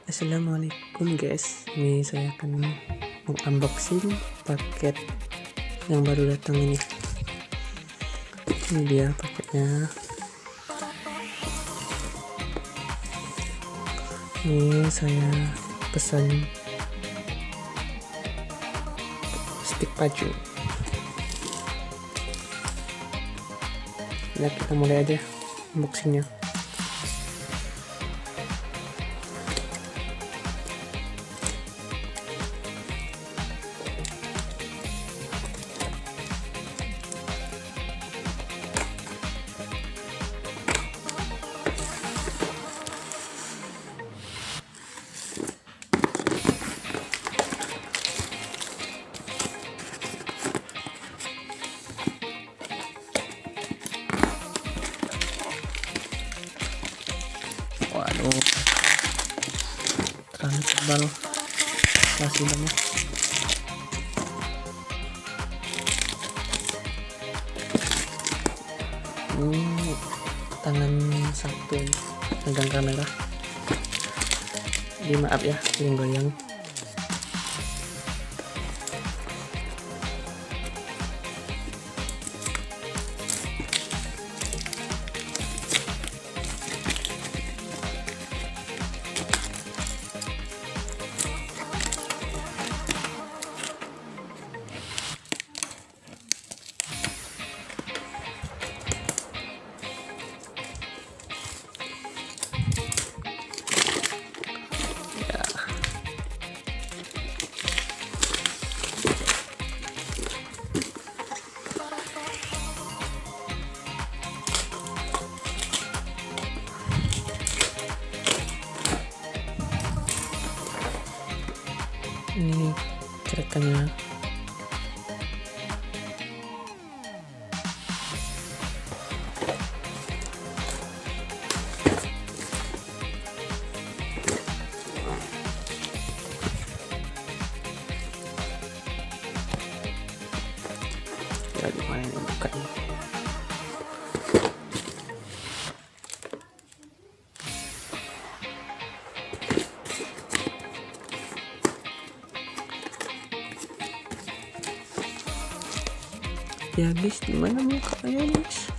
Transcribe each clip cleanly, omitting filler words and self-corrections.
Assalamualaikum guys, ini saya akan mengunboxing paket yang baru datang ini. Ini dia paketnya. Ini saya pesan stick pacu. Nah, kita mulai aja unboxingnya. Waduh, terlalu tebal hasilnya. Tangan satu pegang kamera. Jadi maaf ya, goyang. Ini cerekannya. Ya, gimana ini bukanya? Ya guys, gimana mukanya guys?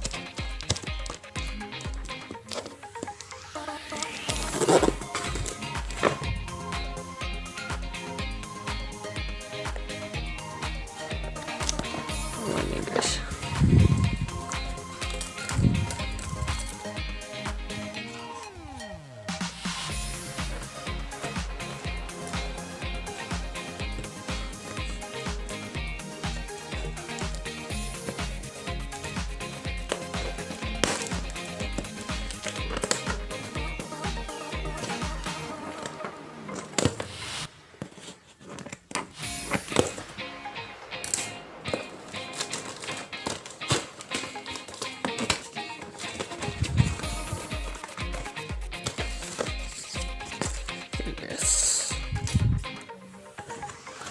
Ini guys.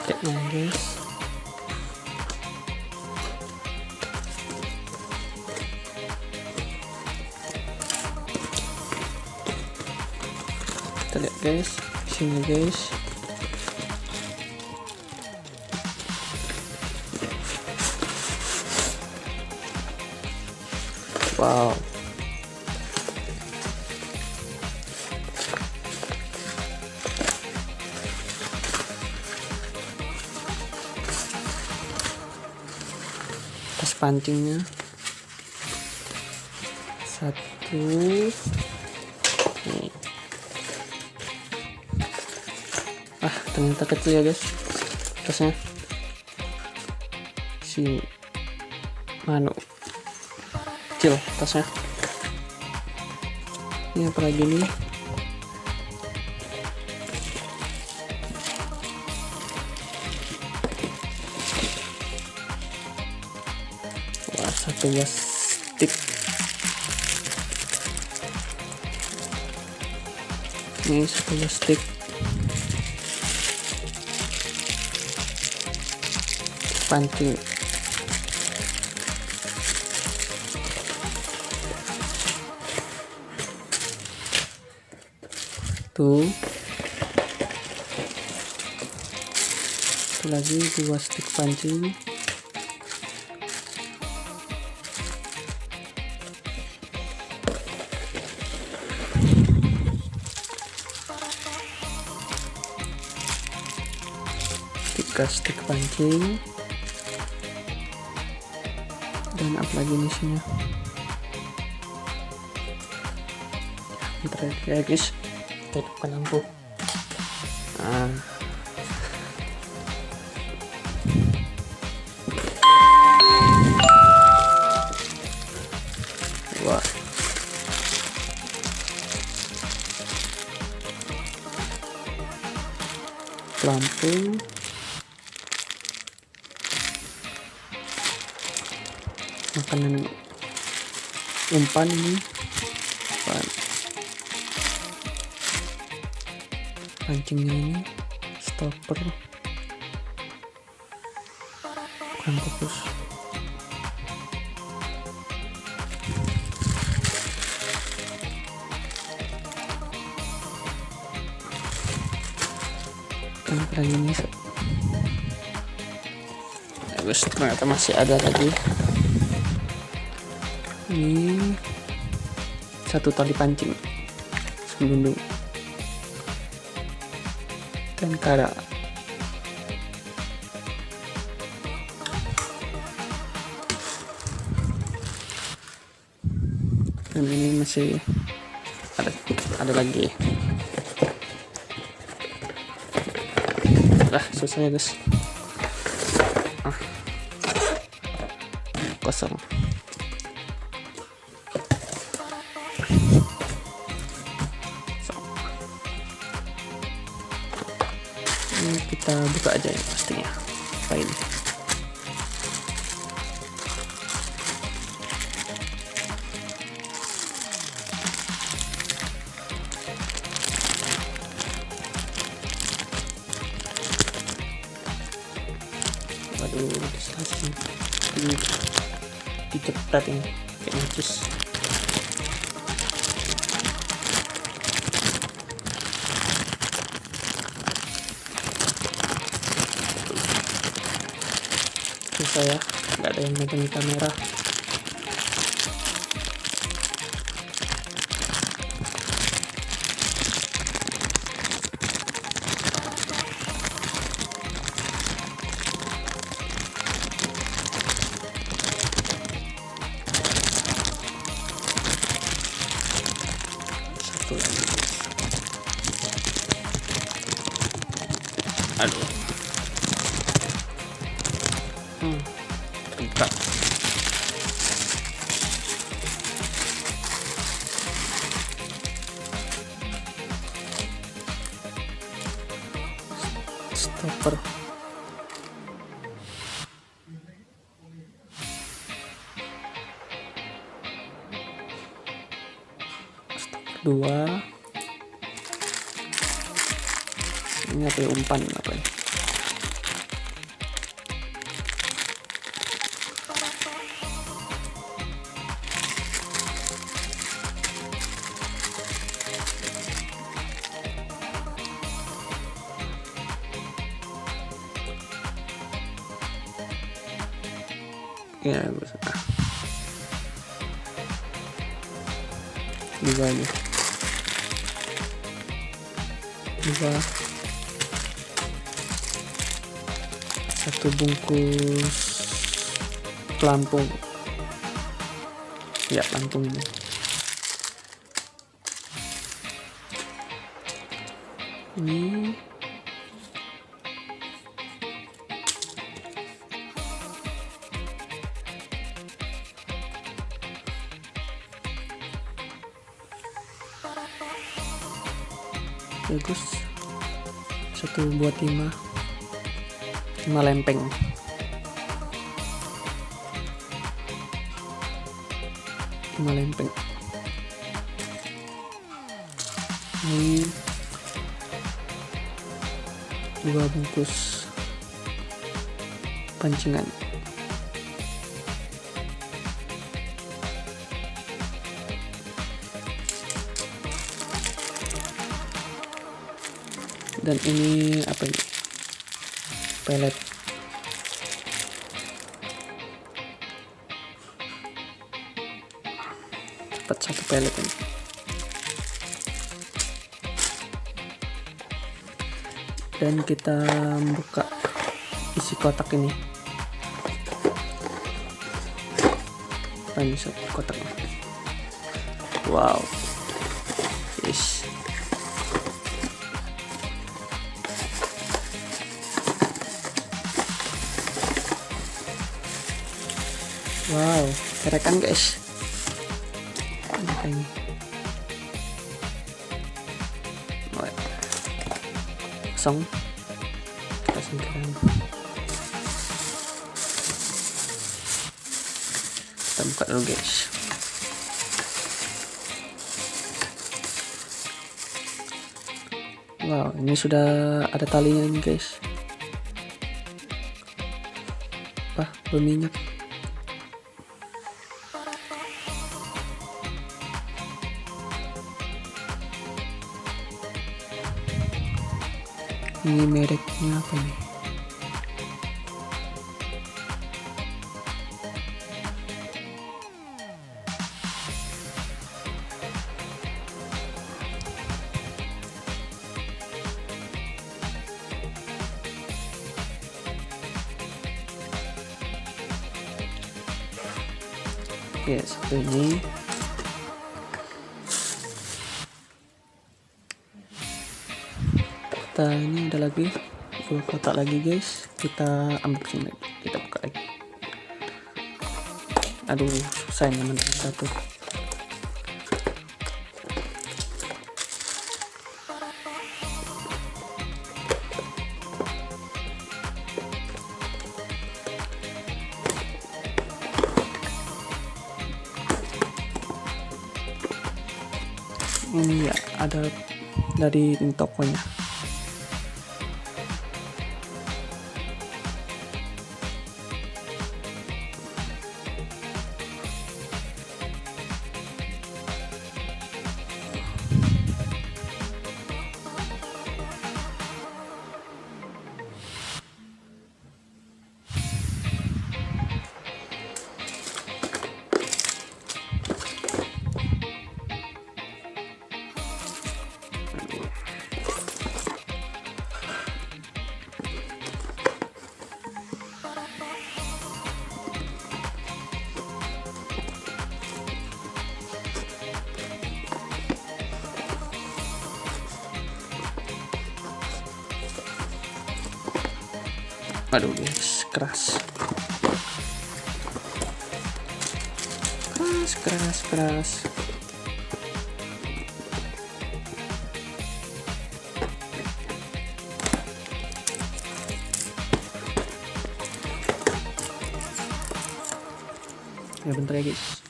Paketnya guys. Kita lihat guys, sini guys. Wow. Tas pancingnya satu. Nih. Ternyata kecil ya guys tasnya. Si manu kecil tasnya. Ini apa lagi nih? Wah, satu buah stick. Ini satu buah stick. Pancing. Tuh. satu lagi 2 stik pancing. Stik pancing. Dan apa lagi nih isinya? Bentar ya guys, hidupkan lampu. Nah. Wah. Pelampung. Makanan umpan ini, pancingnya ini, stopper, bukan kukus. Kan lagi ini, terus ternyata masih ada lagi. Ini satu tali pancing selundung dan kara. Dan ini masih ada lagi. Selesai ya guys. Kosong. Ini kita buka aja ya pastinya. File. Waduh, distraksi. Ini dicepret ini pakai macus. Susah ya, nggak ada yang megang kamera. Satu lagi. Aduh. Buka. Stopper. Stopper 2. Ini apa ya, umpan apa ya? Ya, dua ini, dua, satu bungkus pelampung, ya pelampung ini. Ini bagus, satu buat 5 lempeng. Ini 2 bungkus pancingan. Dan ini apa ini? pelet. Dapat 1 pelet ini. Dan kita buka isi kotak ini. Ini kotaknya. Wow. Yes. Wow, keren kan guys? Ini. Kosong. Kita singkirkan. Kita buka dulu guys. Wow, ini sudah ada talinya ini guys. Wah, berminyak. Ini mereknya apa nih? Oke, satu ini. Kita ini ada lagi 2 kotak lagi guys. Kita unboxing lagi, kita buka lagi. Aduh, susah ini menang satu. Ini ya ada dari tokonya. Aduh guys, keras. Ya bentar ya guys.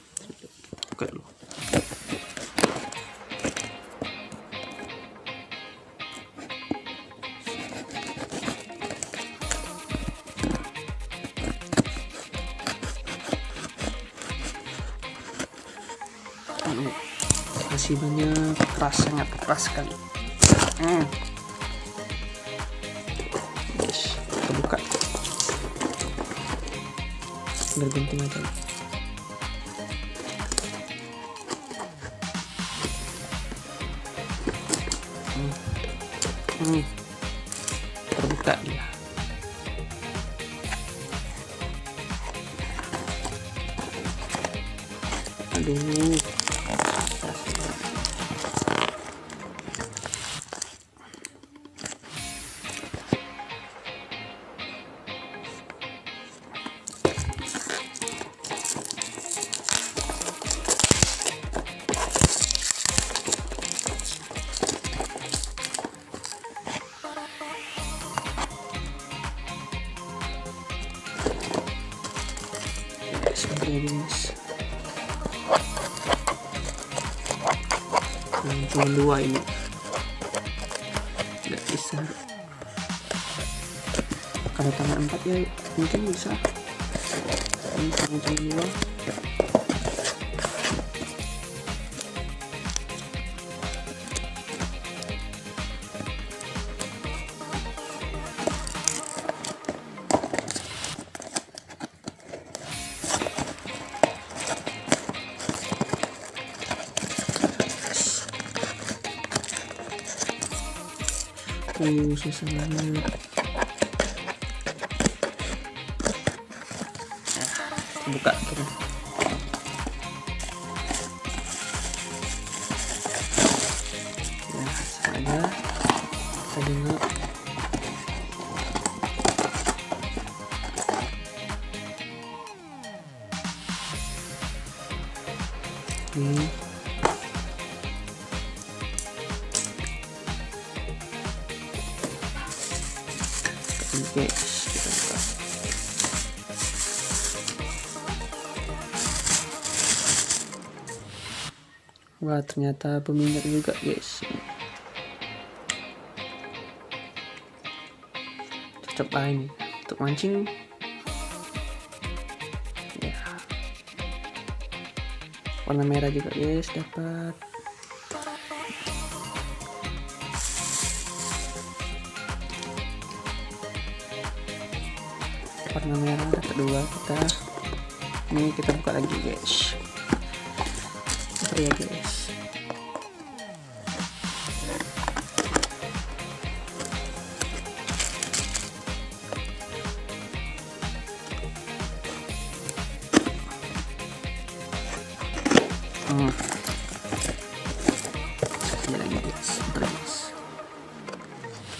Buka dulu. Adhesivannya keras, sangat keras sekali. Yes, kita buka. Biar gunting aja. Terbuka dia. Aduh. Cuma 2 ini nggak bisa. Kalau tangan 4 ya mungkin bisa. Ini tangan cuma 2. Susah banget. Buka kita. Ya, saja kita dengar. Ini guys, kita buka. Wah, ternyata berminyak juga guys. Cocok lah ini untuk mancing. Ya, warna merah juga guys dapat. Warna merah kedua kita. Ini kita buka lagi guys. Ya guys, ini lagi guys, terus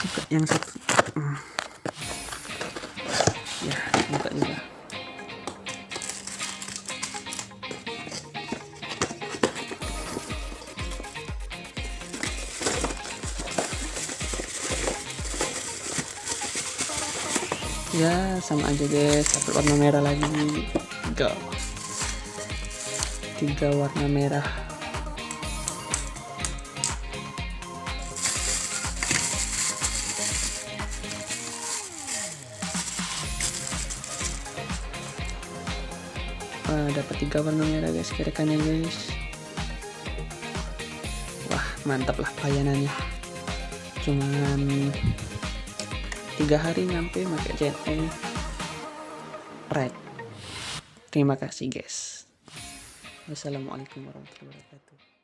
buka yang satu. Ya, buka juga. Ya, sama aja guys, dapat warna merah lagi. Tiga warna merah. Wah, dapat 3 warna merah guys, kira-kira guys. Wah, mantap lah payanannya. Cuman 3 hari nyampe pakai JNE Red. Terima kasih guys. Wassalamualaikum warahmatullahi wabarakatuh.